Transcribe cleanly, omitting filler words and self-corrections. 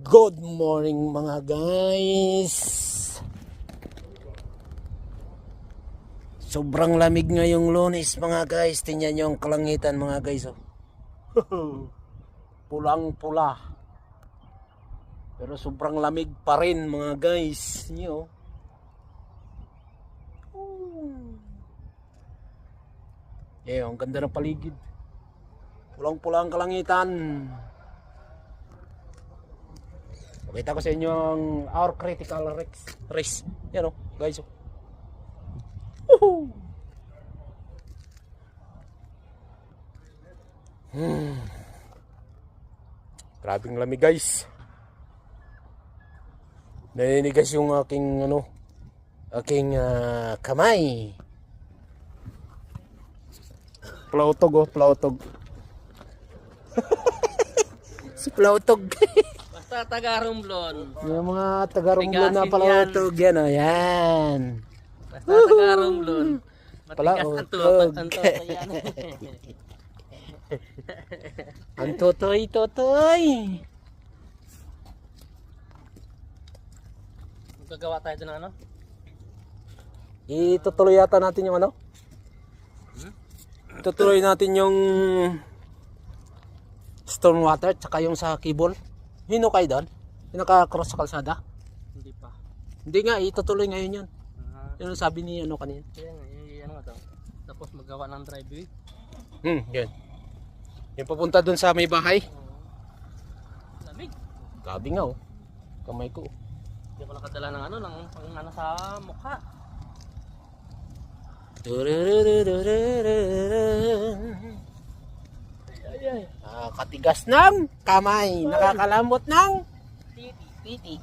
Good morning mga guys. Sobrang lamig ngayong Lunes mga guys. Tingnan nyo ang kalangitan mga guys. Oh. Pulang pula. Pero sobrang lamig pa rin mga guys. Nyo. Ang ganda ng paligid. Pulang pula ang kalangitan. Pakita ko sa inyo ang our critical race. Yan o, guys. Woohoo! Grabing lamig guys. Naninigas yung aking kamay. Plautog oh, plautog. Si plautog. Basta taga-Romblon. Yung mga taga-Romblon na plautog yan oh, yan. Basta taga-Romblon. Matigas ang Plautog. yan. Ang totoy. Magagawa tayo doon ano? Itutuloy yata natin yung Itutuloy natin yung storm water tsaka yung sa cable. Hinukay doon? Yung naka-cross sa kalsada? Hindi pa. Hindi nga, itutuloy ngayon yun. Yun ang sabi ni kanina. Kaya nga, ano nga daw. Tapos magawa ng driveway. Yun. Yung papunta doon sa may bahay. Lamig. Gabi nga oh. Kamay ko. Hindi ko nakadala ng pang sa mukha. Katigas ng kamay, nakakalambot ng titi.